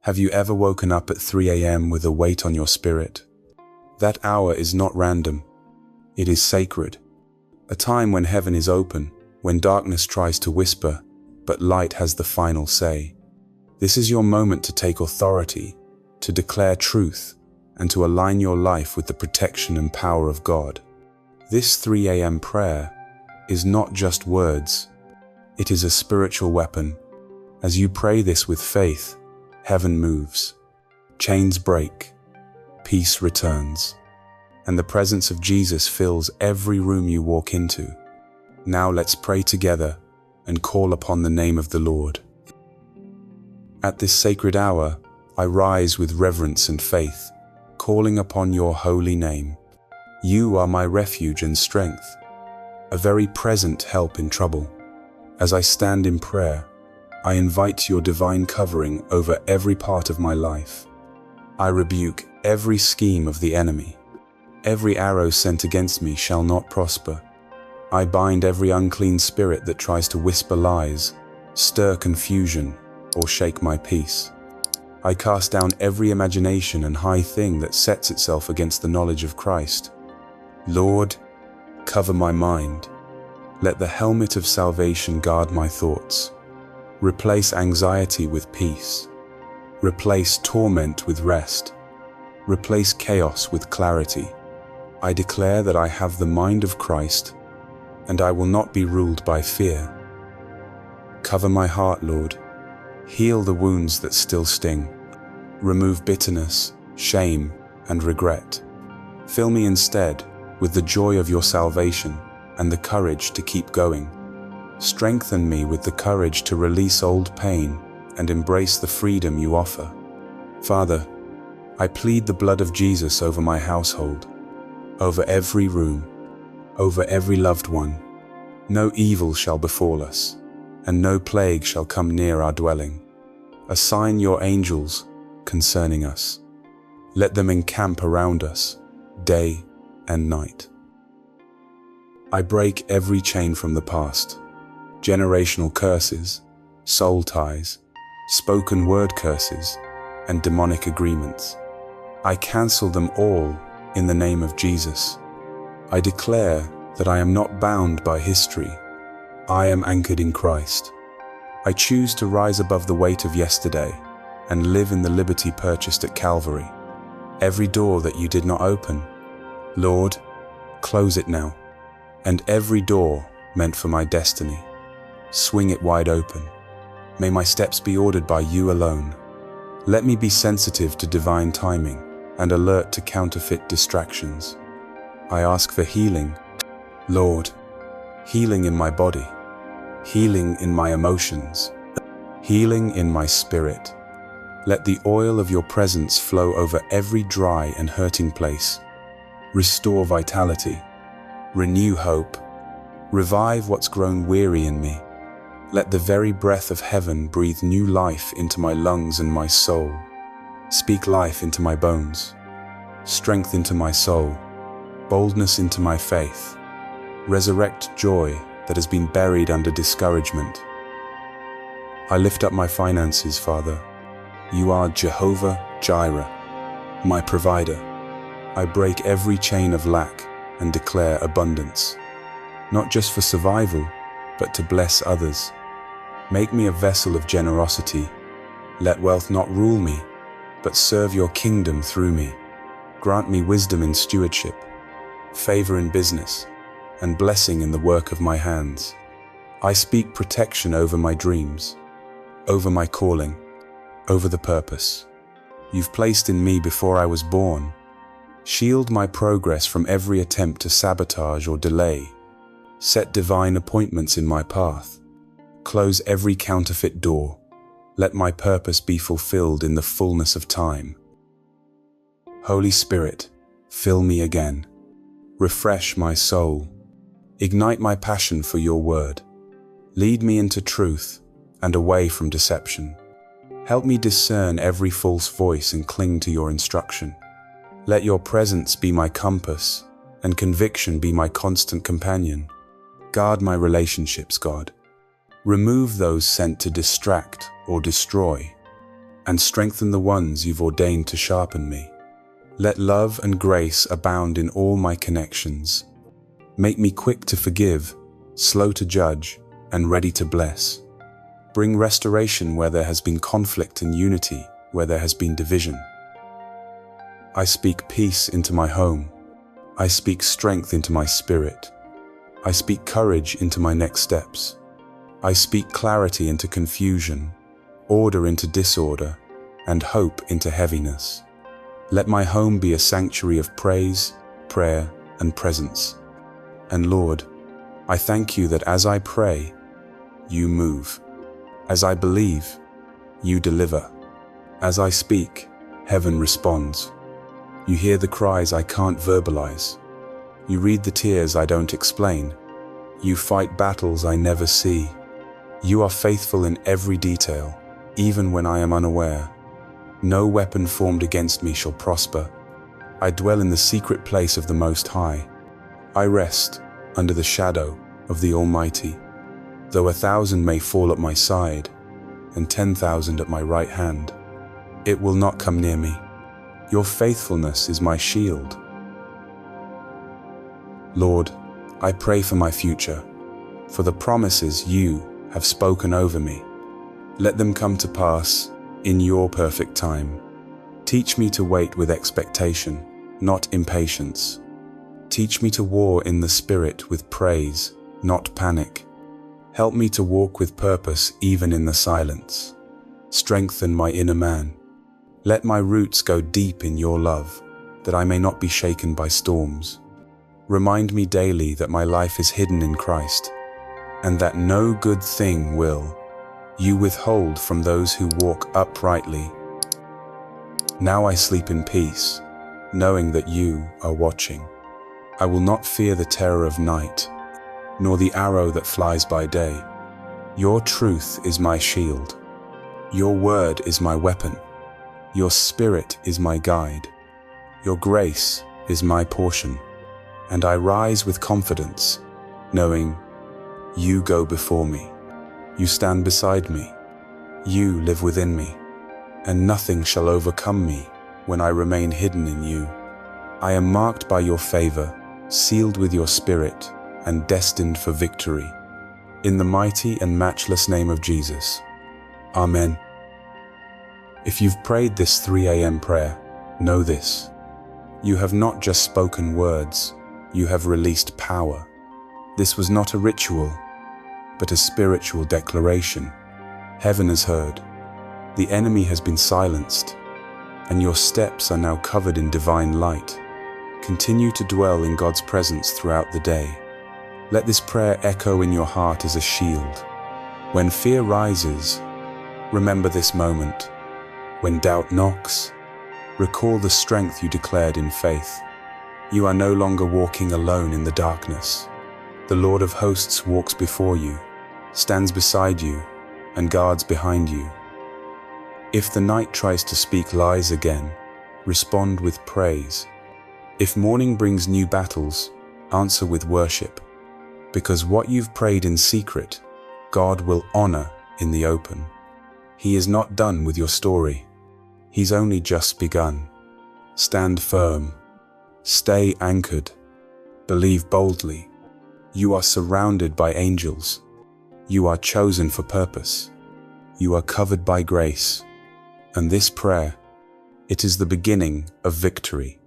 Have you ever woken up at 3 a.m. with a weight on your spirit? That hour is not random. It is sacred. A time when heaven is open, when darkness tries to whisper, but light has the final say. This is your moment to take authority, to declare truth, and to align your life with the protection and power of God. This 3 a.m. prayer is not just words. It is a spiritual weapon. As you pray this with faith, heaven moves, chains break, peace returns, and the presence of Jesus fills every room you walk into. Now let's pray together and call upon the name of the Lord. At this sacred hour, I rise with reverence and faith, calling upon your holy name. You are my refuge and strength, a very present help in trouble. As I stand in prayer, I invite your divine covering over every part of my life. I rebuke every scheme of the enemy. Every arrow sent against me shall not prosper. I bind every unclean spirit that tries to whisper lies, stir confusion, or shake my peace. I cast down every imagination and high thing that sets itself against the knowledge of Christ. Lord, cover my mind. Let the helmet of salvation guard my thoughts. Replace anxiety with peace. Replace torment with rest. Replace chaos with clarity. I declare that I have the mind of Christ, and I will not be ruled by fear. Cover my heart, Lord. Heal the wounds that still sting. Remove bitterness, shame, and regret. Fill me instead with the joy of your salvation and the courage to keep going. Strengthen me with the courage to release old pain and embrace the freedom you offer. Father, I plead the blood of Jesus over my household, over every room, over every loved one. No evil shall befall us, and no plague shall come near our dwelling. Assign your angels concerning us. Let them encamp around us, day and night. I break every chain from the past, generational curses, soul ties, spoken word curses, and demonic agreements. I cancel them all in the name of Jesus. I declare that I am not bound by history. I am anchored in Christ. I choose to rise above the weight of yesterday and live in the liberty purchased at Calvary. Every door that you did not open, Lord, close it now. And every door meant for my destiny, swing it wide open. May my steps be ordered by you alone. Let me be sensitive to divine timing and alert to counterfeit distractions. I ask for healing, Lord, healing in my body, healing in my emotions, healing in my spirit. Let the oil of your presence flow over every dry and hurting place. Restore vitality, renew hope, revive what's grown weary in me. Let the very breath of heaven breathe new life into my lungs and my soul. Speak life into my bones, strength into my soul, boldness into my faith. Resurrect joy that has been buried under discouragement. I lift up my finances, Father. You are Jehovah Jireh, my provider. I break every chain of lack and declare abundance, not just for survival, but to bless others. Make me a vessel of generosity. Let wealth not rule me, but serve your kingdom through me. Grant me wisdom in stewardship, favor in business, and blessing in the work of my hands. I speak protection over my dreams, over my calling, over the purpose you've placed in me before I was born. Shield my progress from every attempt to sabotage or delay. Set divine appointments in my path. Close every counterfeit door. Let my purpose be fulfilled in the fullness of time. Holy Spirit, fill me again. Refresh my soul. Ignite my passion for your word. Lead me into truth and away from deception. Help me discern every false voice and cling to your instruction. Let your presence be my compass and conviction be my constant companion. Guard my relationships, God. Remove those sent to distract or destroy. and strengthen the ones you've ordained to sharpen me. Let love and grace abound in all my connections. Make me quick to forgive, slow to judge, and ready to bless. Bring restoration where there has been conflict and unity where there has been division. I speak peace into my home. I speak strength into my spirit. I speak courage into my next steps. I speak clarity into confusion, order into disorder, and hope into heaviness. Let my home be a sanctuary of praise, prayer, and presence. And Lord, I thank you that as I pray, you move. As I believe, you deliver. As I speak, heaven responds. You hear the cries I can't verbalize. You read the tears I don't explain. You fight battles I never see. You are faithful in every detail, even when I am unaware. No weapon formed against me shall prosper. I dwell in the secret place of the Most High. I rest under the shadow of the Almighty. Though 1,000 may fall at my side, and 10,000 at my right hand, it will not come near me. Your faithfulness is my shield. Lord, I pray for my future, for the promises you have spoken over me. Let them come to pass in your perfect time. Teach me to wait with expectation, not impatience. Teach me to war in the Spirit with praise, not panic. Help me to walk with purpose even in the silence. Strengthen my inner man. Let my roots go deep in your love, that I may not be shaken by storms. Remind me daily that my life is hidden in Christ, and that no good thing will you withhold from those who walk uprightly. Now I sleep in peace, knowing that you are watching. I will not fear the terror of night, nor the arrow that flies by day. Your truth is my shield. Your word is my weapon. Your spirit is my guide. Your grace is my portion. And I rise with confidence, knowing you go before me. You stand beside me. You live within me. And nothing shall overcome me when I remain hidden in you. I am marked by your favor, sealed with your spirit, and destined for victory. In the mighty and matchless name of Jesus. Amen. If you've prayed this 3 a.m. prayer, know this. You have not just spoken words, you have released power. This was not a ritual, but a spiritual declaration. Heaven has heard. The enemy has been silenced, and your steps are now covered in divine light. Continue to dwell in God's presence throughout the day. Let this prayer echo in your heart as a shield. When fear rises, remember this moment. When doubt knocks, recall the strength you declared in faith. You are no longer walking alone in the darkness. The Lord of hosts walks before you, stands beside you, and guards behind you. If the night tries to speak lies again, respond with praise. If morning brings new battles, answer with worship. Because what you've prayed in secret, God will honor in the open. He is not done with your story. He's only just begun. Stand firm. Stay anchored. Believe boldly. You are surrounded by angels. You are chosen for purpose. You are covered by grace. And this prayer, it is the beginning of victory.